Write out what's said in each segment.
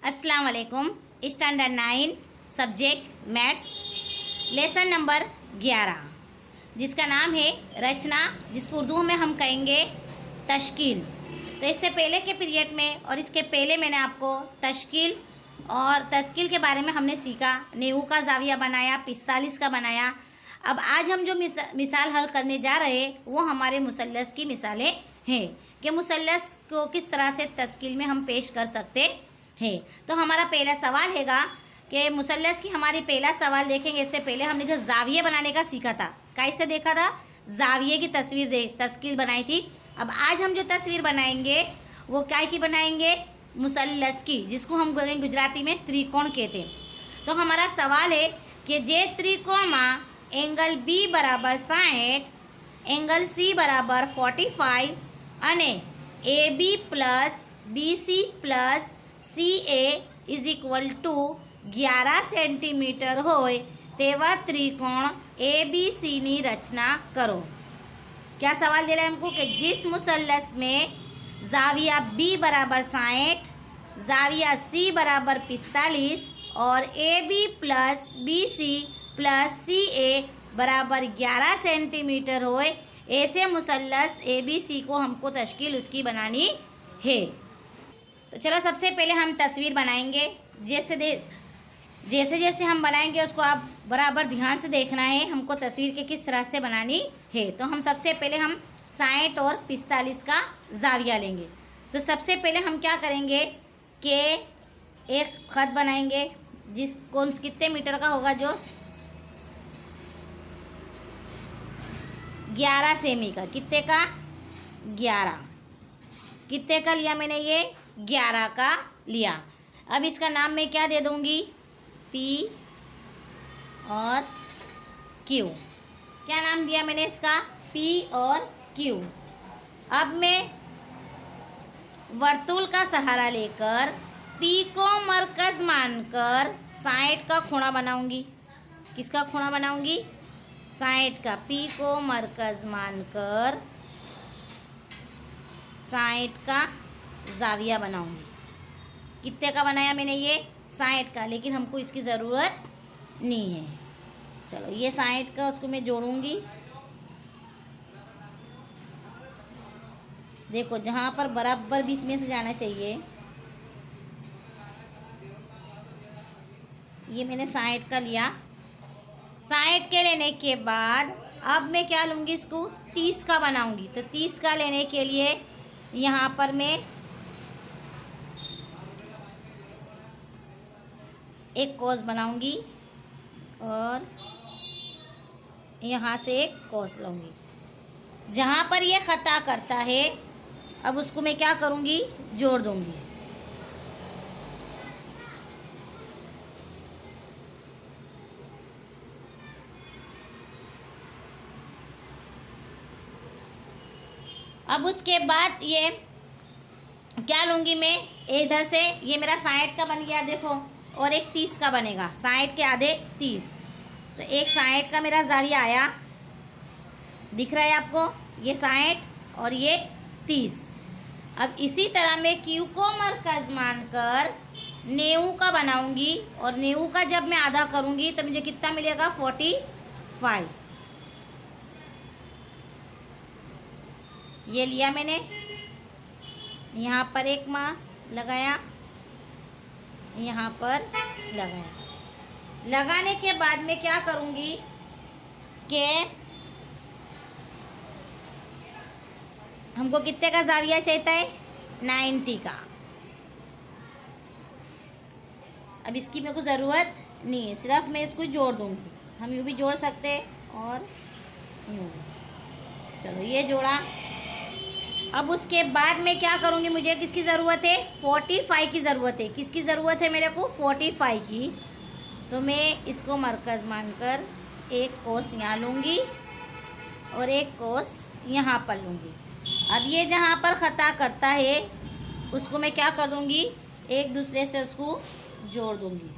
अस्सलाम वालेकुम। Standard 9 subject maths lesson number 11 जिसका नाम है रचना, जिसको उर्दू में हम कहेंगे तश्कील। तो इससे पहले के पीरियड में और इसके पहले मैंने आपको तश्कील और तश्कील के बारे में हमने सीखा। 90 का जाविया बनाया, 45 का बनाया। अब आज हम जो मिसाल हल करने जा रहे हैं वो हमारे मुसल्लस की मिसालें हैं कि मुसल्लस को किस तरह से तश्कील में हम पेश कर सकते हैं। तो हमारा पहला सवाल हैगा कि मुसल्लस की हमारी पहला सवाल देखेंगे। इससे पहले हमने जो जाविये बनाने का सीखा था, कैसे देखा था, जाविये की तश्कील बनाई थी। अब आज हम जो तस्वीर बनाएंगे वो क्या की बनाएंगे, मुसल्लस की, जिसको हम गुजराती में त्रिकोण कहते हैं। तो हमारा सवाल है कि जे त्रिकोण में एंगल बी बराबर 60, एंगल सी बराबर 45 અને A B plus B C plus C A is equal to 11 centimetre होय तेवा त्रिकोण ए बी सी नी रचना करो। क्या सवाल दे रहा है हमको कि जिस मुसल्लस में जाविया बी बराबर 60, जाविया सी बराबर 45 और A B plus B C plus C A बराबर 11 सेंटीमीटर होए, ऐसे मुसल्लस ए बी सी को हमको तश्कील उसकी बनानी है। तो चलो सबसे पहले हम तस्वीर बनाएंगे। जैसे जैसे हम बनाएंगे उसको आप बराबर ध्यान से देखना है, हमको तस्वीर के किस तरह से बनानी है। तो हम सबसे पहले हम 60 और 45 का जाविया लेंगे। तो सबसे पहले हम क्या करेंगे कि एक खत बनाएंगे कितने मीटर का होगा, जो 11 सेमी का। कितने का? 11। कितने का लिया मैंने? ये 11 का लिया। अब इसका नाम मैं क्या दे दूँगी, P और Q। क्या नाम दिया मैंने इसका? P और Q। अब मैं वर्तुल का सहारा लेकर P को मरकज़ मानकर 60 का खूणा बनाऊंगी। किसका खूणा बनाऊंगी? 60 का। P को मरकज़ मानकर 60 का जाविया बनाऊंगी। कितने का बनाया मैंने? ये 60 का, लेकिन हमको इसकी ज़रूरत नहीं है। चलो ये 60 का उसको मैं जोड़ूंगी। देखो जहाँ पर बराबर बीच में से जाना चाहिए, ये मैंने 60 का लिया। 60 के लेने के बाद अब मैं क्या लूँगी, इसको 30 का बनाऊंगी। तो 30 का लेने के लिए यहाँ पर मैं एक कॉस बनाऊंगी और यहाँ से एक कॉस लूँगी। जहाँ पर ये ख़ता करता है अब उसको मैं क्या करूँगी, जोड़ दूँगी। अब उसके बाद ये क्या लूँगी मैं, इधर से ये मेरा 60 का बन गया देखो, और एक 30 का बनेगा। 60 के आधे 30, तो एक 60 का मेरा जाविया आया। दिख रहा है आपको? ये 60 और ये 30। अब इसी तरह मैं Q को मरकज़ मानकर 90 का बनाऊंगी, और 90 का जब मैं आधा करूंगी तो मुझे कितना मिलेगा, 45। ये लिया मैंने, यहाँ पर एक माँ लगाया, यहाँ पर लगाया। लगाने के बाद मैं क्या करूँगी कि हमको कितने का जाविया चाहिए है, 90 का। अब इसकी मेरे को ज़रूरत नहीं है, सिर्फ मैं इसको जोड़ दूँगी। हम यूँ भी जोड़ सकते हैं और यूँ। चलो ये जोड़ा। अब उसके बाद मैं क्या करूँगी, मुझे किसकी ज़रूरत है, 45 की ज़रूरत है। किसकी ज़रूरत है मेरे को? 45 की। तो मैं इसको मरकज़ मानकर एक कोस यहाँ लूँगी और एक कोस यहाँ पर लूँगी। अब ये जहाँ पर ख़ता करता है उसको मैं क्या कर दूँगी, एक दूसरे से उसको जोड़ दूँगी।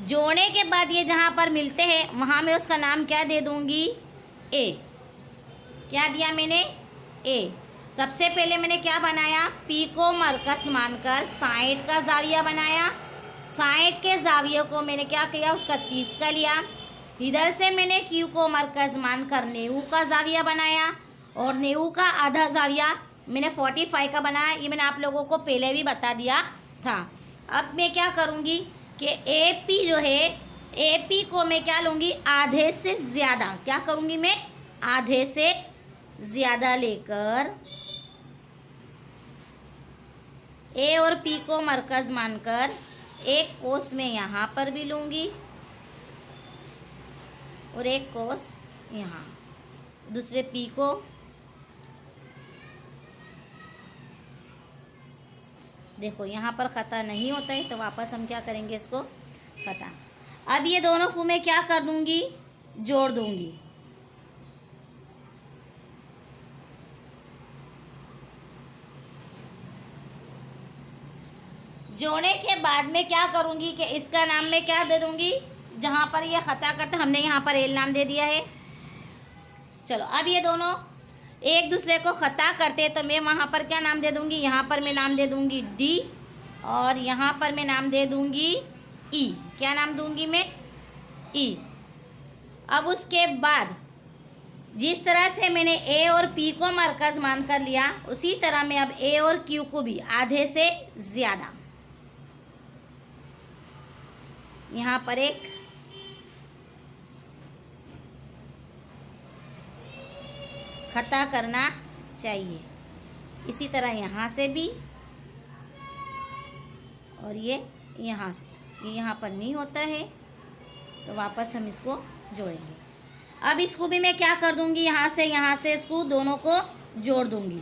जोड़ने के बाद ये जहाँ पर मिलते हैं वहाँ मैं उसका नाम क्या दे दूँगी, ए। क्या दिया मैंने? ए। सबसे पहले मैंने क्या बनाया? पी को मरकज़ मानकर 60 का जाविया बनाया। 60 के जाविये को मैंने क्या किया? उसका 30 का लिया। इधर से मैंने क्यू को मरकज़ मानकर 90 का जाविया बनाया और 90 का आधा जाविया मैंने 45 का बनाया। ये मैंने आप लोगों को पहले भी बता दिया था। अब मैं क्या करूँगी कि ए पी जो है, ए पी को मैं क्या लूँगी? आधे से ज़्यादा। क्या करूँगी मैं? आधे से ज़्यादा लेकर ए और पी को मरकज़ मानकर एक कोस में यहाँ पर भी लूँगी और एक कोस यहाँ, दूसरे पी को। देखो यहाँ पर ख़ता नहीं होता है तो वापस हम क्या करेंगे? इसको ख़ता। अब ये दोनों को मैं क्या कर दूँगी? जोड़ दूँगी। जोड़ने के बाद में क्या करूँगी कि इसका नाम मैं क्या दे दूँगी? जहाँ पर ये ख़ता करते हमने यहाँ पर एल नाम दे दिया है। चलो अब ये दोनों एक दूसरे को ख़ता करते तो मैं वहाँ पर क्या नाम दे दूँगी? यहाँ पर मैं नाम दे दूँगी डी और यहाँ पर मैं नाम दे दूँगी ई। क्या नाम दूँगी मैं? ई। अब उसके बाद जिस तरह से मैंने ए और पी को मरकज़ मान कर लिया, उसी तरह मैं अब ए और क्यू को भी आधे से ज़्यादा यहाँ पर एक ख़ता करना चाहिए। इसी तरह यहाँ से भी और ये यहाँ से, ये यहाँ पर नहीं होता है तो वापस हम इसको जोड़ेंगे। अब इसको भी मैं क्या कर दूँगी? यहाँ से इसको दोनों को जोड़ दूँगी।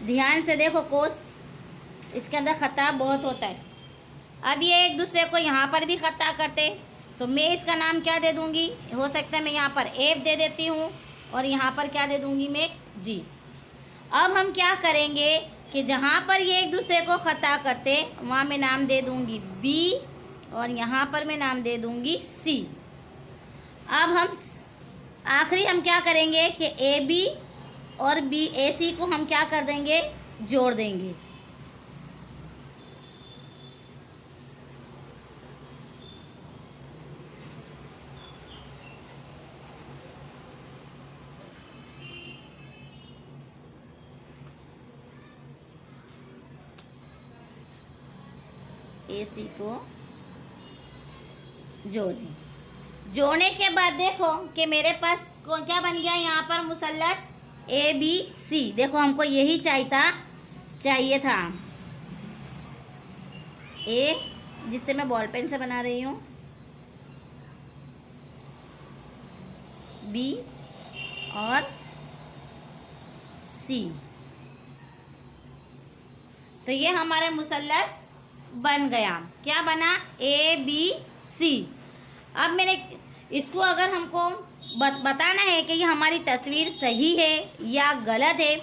ध्यान से देखो, कोस इसके अंदर ख़ता बहुत होता है। अब ये एक दूसरे को यहाँ पर भी ख़ता करते तो मैं इसका नाम क्या दे दूँगी? हो सकता है मैं यहाँ पर एफ दे देती हूँ और यहाँ पर क्या दे दूँगी मैं? जी। अब हम क्या करेंगे कि जहाँ पर ये एक दूसरे को ख़ता करते वहाँ मैं नाम दे दूँगी बी और यहाँ पर मैं नाम दे दूँगी सी। अब हम आखिरी हम क्या करेंगे कि ए बी और बी ए सी को हम क्या कर देंगे? जोड़ देंगे। ए सी को जोड़ दें। जोड़ने के बाद देखो कि मेरे पास कौन क्या बन गया? यहाँ पर मुसल्लस ए बी सी। देखो हमको यही चाहिए था। ए जिससे मैं बॉल पेन से बना रही हूँ, बी और सी। तो ये हमारे मुसल्लस बन गया। क्या बना? A B C. अब मैंने इसको अगर हमको बताना है कि ये हमारी तस्वीर सही है या गलत है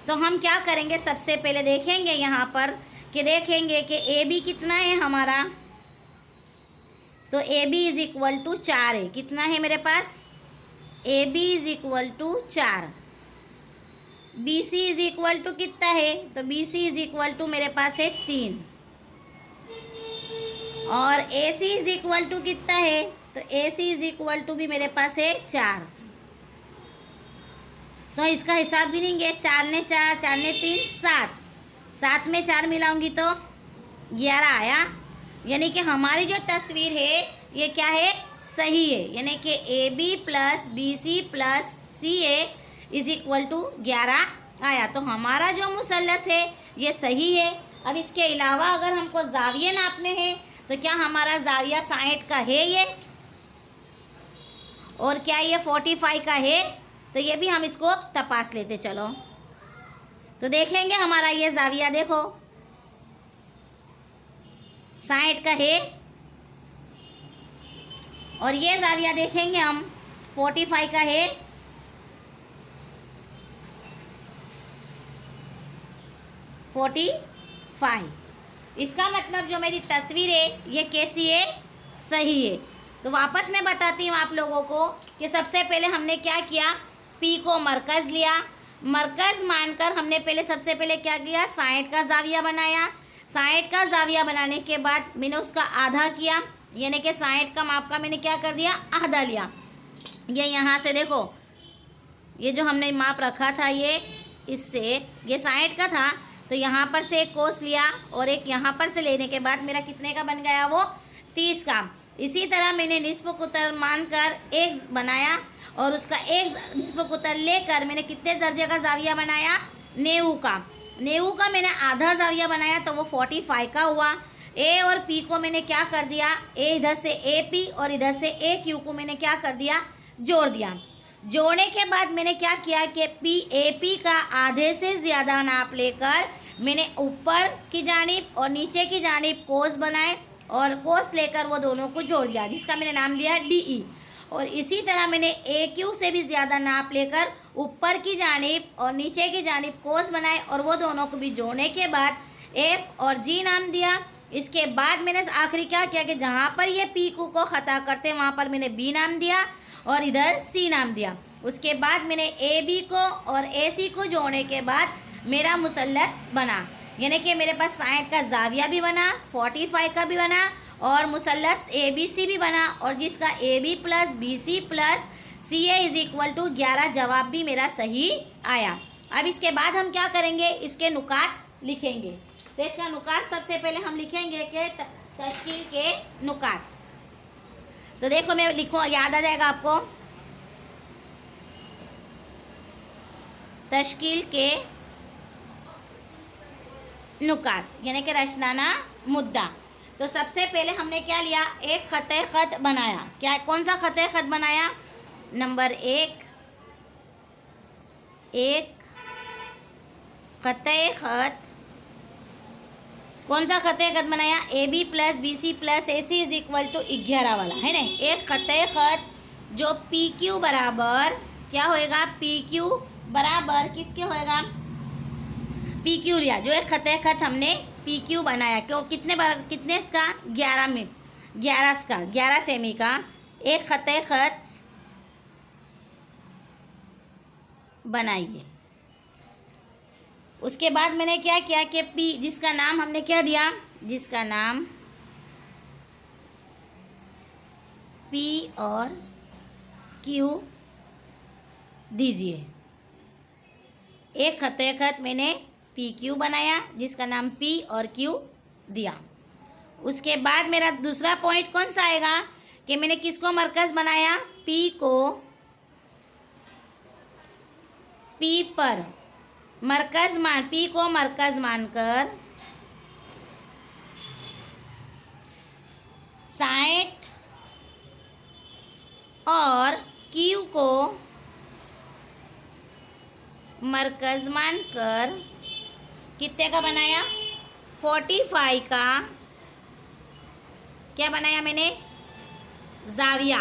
तो हम क्या करेंगे? सबसे पहले देखेंगे यहाँ पर कि देखेंगे कि ए बी कितना है हमारा। तो A B is equal to 4 है। कितना है मेरे पास? A B is equal to 4। B C is equal to कितना है? तो B C is equal to मेरे पास है 3। और A C is equal to कितना है? तो A C is equal to भी मेरे पास है 4। तो इसका हिसाब गिनेंगे। 4 ने 4, 4 ने 3, 7। 7 में 4 मिलाऊंगी तो 11 आया। यानी कि हमारी जो तस्वीर है ये क्या है? सही है। यानी कि A B plus B C plus C A is equal to 11 आया। तो हमारा जो मुसल्लस है ये सही है। अब इसके अलावा अगर हमको जाविये नापने हैं तो क्या हमारा जाविया 60 का है ये? और क्या ये 45 का है? तो ये भी हम इसको तपास लेते चलो। तो देखेंगे हमारा ये जाविया देखो 60 का है और ये जाविया देखेंगे हम 45 का है। इसका मतलब जो मेरी तस्वीर है ये कैसी है? सही है। तो वापस मैं बताती हूँ आप लोगों को कि सबसे पहले हमने क्या किया, P को मरकज़ लिया, मरकज़ मानकर हमने पहले सबसे पहले क्या किया, 60 का जाविया बनाया। 60 का जाविया बनाने के बाद मैंने उसका आधा किया, यानी कि 60 का माप का मैंने क्या कर दिया, आधा लिया। ये यहाँ से देखो, ये जो हमने माप रखा था ये इससे, ये 60 का था, तो यहाँ पर से एक कोस लिया और एक यहाँ पर से लेने के बाद मेरा कितने का बन गया, वो 30 का। इसी तरह मैंने निस्फ़ कुतर मानकर एक बनाया और उसका एक निस्फ़ कुतर लेकर मैंने कितने दर्जे का जाविया बनाया, 90 का। 90 का मैंने आधा जाविया बनाया तो वो 45 का हुआ। ए और पी को मैंने क्या कर दिया, ए इधर से ए पी और इधर से ए क्यू को मैंने क्या कर दिया, जोड़ दिया। जोड़ने के बाद मैंने क्या किया कि पी ए पी का आधे से ज़्यादा नाप लेकर मैंने ऊपर की जानिब और नीचे की जानिब कोस बनाए और कोस लेकर वो दोनों को जोड़ दिया, जिसका मैंने नाम दिया डी ई। और इसी तरह मैंने ए क्यू से भी ज़्यादा नाप लेकर ऊपर की जानिब और नीचे की जानिब कोस बनाए और वो दोनों को भी जोड़ने के बाद एफ और जी नाम दिया। इसके बाद मैंने आखिरी क्या किया कि जहाँ पर ये पी क्यू को ख़ता करते वहाँ पर मैंने बी नाम दिया और इधर सी नाम दिया। उसके बाद मैंने ए बी को और ए सी को जोड़ने के बाद मेरा मुसल्लस बना, यानी कि मेरे पास 60 का जाविया भी बना, 45 का भी बना और मुसल्लस ए बी सी भी बना, और जिसका A B plus B C plus C A is equal to 11 जवाब भी मेरा सही आया। अब इसके बाद हम क्या करेंगे, इसके नुकात लिखेंगे। तो इसका नुकात सबसे पहले हम लिखेंगे कि तश्कील के नुकात। तो देखो मैं लिखूँ, याद आ जाएगा आपको, तश्कील के नुकात यानी कि रचनाना मुद्दा। तो सबसे पहले हमने क्या लिया, एक ख़त ख़त बनाया। क्या, कौन सा ख़त ख़त बनाया, नंबर एक ख़त ख़त, कौन सा ख़त ख़त बनाया, A B plus B C plus A C is equal to 11 वाला है ना। एक ख़त ख़त जो पी क्यू बराबर क्या होएगा, पी क्यू बराबर किसके होएगा, पी क्यू लिया। जो एक ख़त ख़त हमने पी क्यू बनाया, क्यों, कितने इसका, 11 में 11 सेमी का एक ख़त ख़त बनाइए। उसके बाद मैंने क्या किया कि पी, जिसका नाम हमने क्या दिया, जिसका नाम पी और क्यू दीजिए। एक ख़त ख़त मैंने पी क्यू बनाया जिसका नाम पी और क्यू दिया। उसके बाद मेरा दूसरा पॉइंट कौन सा आएगा कि मैंने किसको मरकज़ बनाया, पी को पी पर मरकज़ मान, पी को मरकज़ मानकर 60 और क्यू को मरकज़ मानकर कितने का बनाया, 45 का क्या बनाया मैंने, जाविया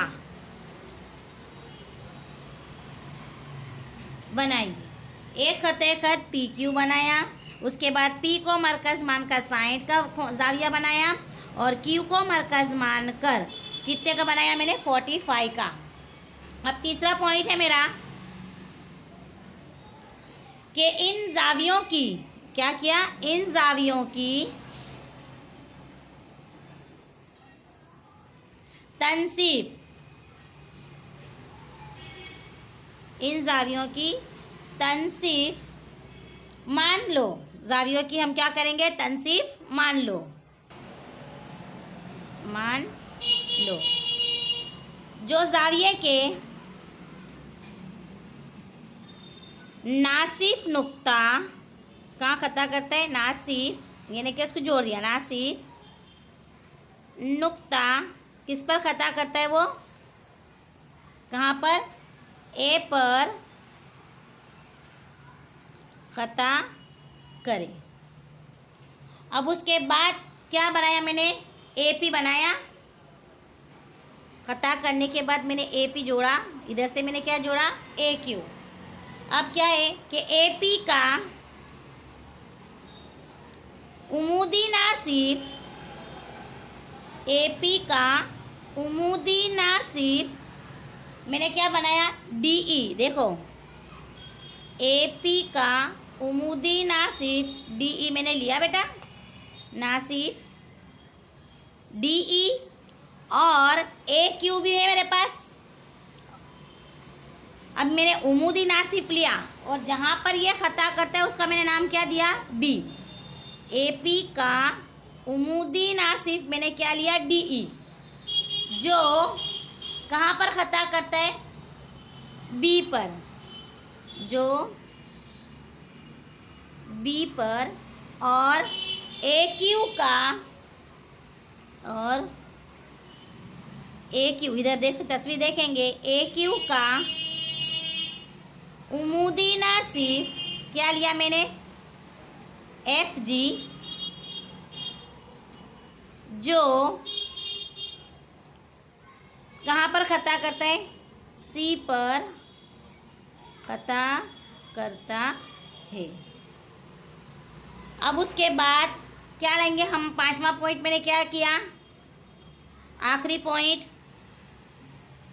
बनाई। एक ख़त ख़त पी क्यू बनाया, उसके बाद पी को मरकज़ मानकर 60 का जाविया बनाया और क्यू को मरकज़ मानकर कितने का बनाया मैंने, 45 का। अब तीसरा पॉइंट है मेरा कि इन जावियों की क्या किया, इन जावियों की तनसीफ, इन जावियों की तनसीफ मान लो। जावियों की हम क्या करेंगे, तनसीफ मान लो, मान लो। जो जाविये के नासिफ नुक्ता, कहाँ ख़ता करता है, नासिफ, यानी कि उसको जोड़ दिया, नासिफ नुक्ता किस पर ख़ता करता है, वो कहाँ पर, ए पर ख़ता करे। अब उसके बाद क्या बनाया मैंने, ए पी बनाया। ख़ता करने के बाद मैंने ए पी जोड़ा, इधर से मैंने क्या जोड़ा, ए क्यू। अब क्या है कि ए पी का उमूदी नासिफ, ए पी का उमूदी नासिफ मैंने क्या बनाया, DE। देखो AP का उमूदी नासिफ DE मैंने लिया बेटा, नासिफ DE, और AQ भी है मेरे पास। अब मैंने उमूदी नासिफ लिया और जहाँ पर ये खता करता है उसका मैंने नाम क्या दिया, B। AP का उमूदी नासिफ मैंने क्या लिया, DE, जो कहाँ पर खता करता है, B पर, जो B पर। और AQ का, और AQ इधर देख, तस्वीर देखेंगे, AQ का उमूदी नासिफ क्या लिया मैंने, FG, जो कहाँ पर खता करता है, C पर खता करता है। अब उसके बाद क्या लेंगे हम, पांचवा पॉइंट मैंने क्या किया, आखिरी पॉइंट,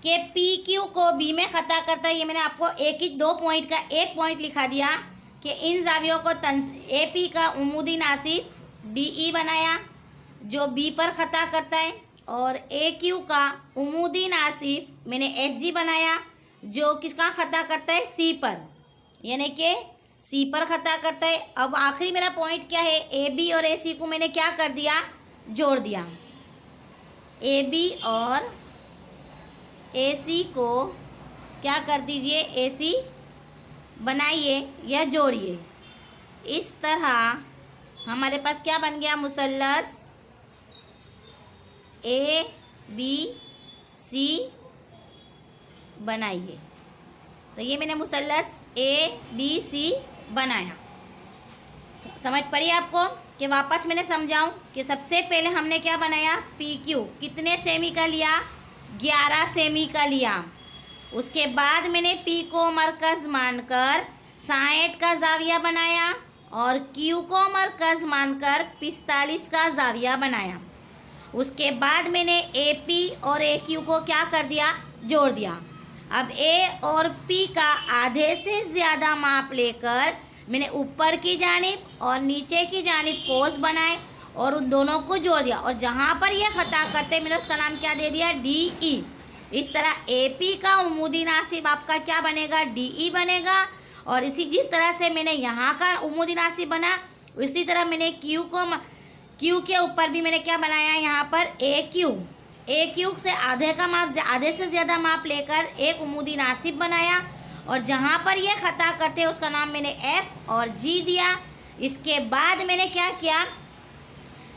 कि PQ को B में खता करता है। ये मैंने आपको एक ही 2 पॉइंट का एक पॉइंट लिखा दिया कि इन जावियों को AP का उमूदी नासिफ DE बनाया जो B पर खता करता है, और AQ का उमूदी नासिफ मैंने FG बनाया जो किसका खता करता है, C पर, यानी कि C पर खता करता है। अब आखिरी मेरा पॉइंट क्या है, AB और AC को मैंने क्या कर दिया, जोड़ दिया। AB और AC को क्या कर दीजिए, AC बनाइए या जोड़िए। इस तरह हमारे पास क्या बन गया, मुसल्लस ABC बनाइए। तो ये मैंने मुसल्लस ABC बनाया। समझ पड़ी आपको कि वापस मैंने समझाऊं कि सबसे पहले हमने क्या बनाया, PQ कितने सेमी का लिया, 11 सेमी का लिया। उसके बाद मैंने P को मरकज़ मानकर 60 का जाविया बनाया और Q को मरकज़ मानकर 45 का जाविया बनाया। उसके बाद मैंने AP और AQ को क्या कर दिया, जोड़ दिया। अब A और P का आधे से ज़्यादा माप लेकर मैंने ऊपर की जानिब और नीचे की जानिब कोस बनाए और उन दोनों को जोड़ दिया, और जहाँ पर ये खता करते मैंने उसका नाम क्या दे दिया, DE। इस तरह AP का उमूदी नासिब आपका क्या बनेगा, DE बनेगा। और इसी जिस तरह से मैंने यहाँ का उमूदी नासिब बना, उसी तरह मैंने Q के ऊपर भी मैंने क्या बनाया, यहाँ पर AQ से आधे का माप, आधे से ज़्यादा माप लेकर एक उमूदी नासिब बनाया, और जहाँ पर ये खता करते हैं उसका नाम मैंने F और G दिया। इसके बाद मैंने क्या किया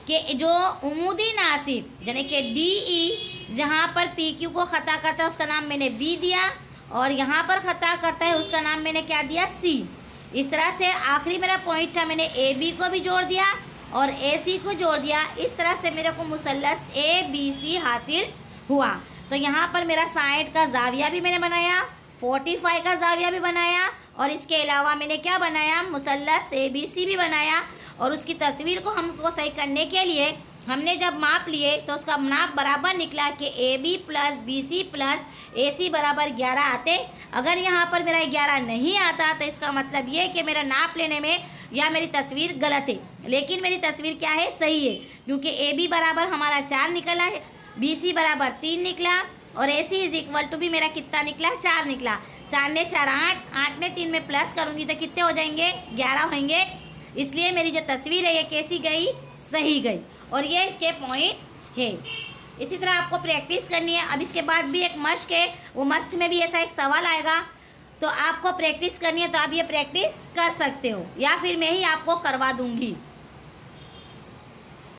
कि जो उमूदी नासिब यानी कि DE जहाँ पर PQ को खता करता है उसका नाम मैंने B दिया, और यहाँ पर खता करता है उसका नाम मैंने क्या दिया, C। इस तरह से आखिरी मेरा पॉइंट था, मैंने AB को भी जोड़ दिया और AC को जोड़ दिया। इस तरह से मेरे को मुसल्लस ABC हासिल हुआ। तो यहाँ पर मेरा 60 का जाविया भी मैंने बनाया, 45 का जाविया भी बनाया, और इसके अलावा मैंने क्या बनाया, मुसल्लस ABC भी बनाया। और उसकी तस्वीर को हमको सही करने के लिए हमने जब माप लिए तो उसका नाप बराबर निकला कि AB plus BC plus AC बराबर 11 आते। अगर यहाँ पर मेरा 11 नहीं आता तो इसका मतलब ये कि मेरा नाप लेने में या मेरी तस्वीर गलत है, लेकिन मेरी तस्वीर क्या है, सही है, क्योंकि AB बराबर हमारा 4 निकला है, BC बराबर 3 निकला, और AC इज इक्वल टू भी मेरा कितना निकला, 4 निकला। 4 ने 4 8, 8 ने 3 में प्लस करूँगी तो कितने हो जाएंगे, 11 होंगे। इसलिए मेरी जो तस्वीर है ये कैसी गई, सही गई, और ये इसके पॉइंट है। इसी तरह आपको प्रैक्टिस करनी है। अब इसके बाद भी एक मश्क है, वो मश्क में भी ऐसा एक सवाल आएगा, तो आपको प्रैक्टिस करनी है, तो आप ये प्रैक्टिस कर सकते हो या फिर मैं ही आपको करवा दूँगी।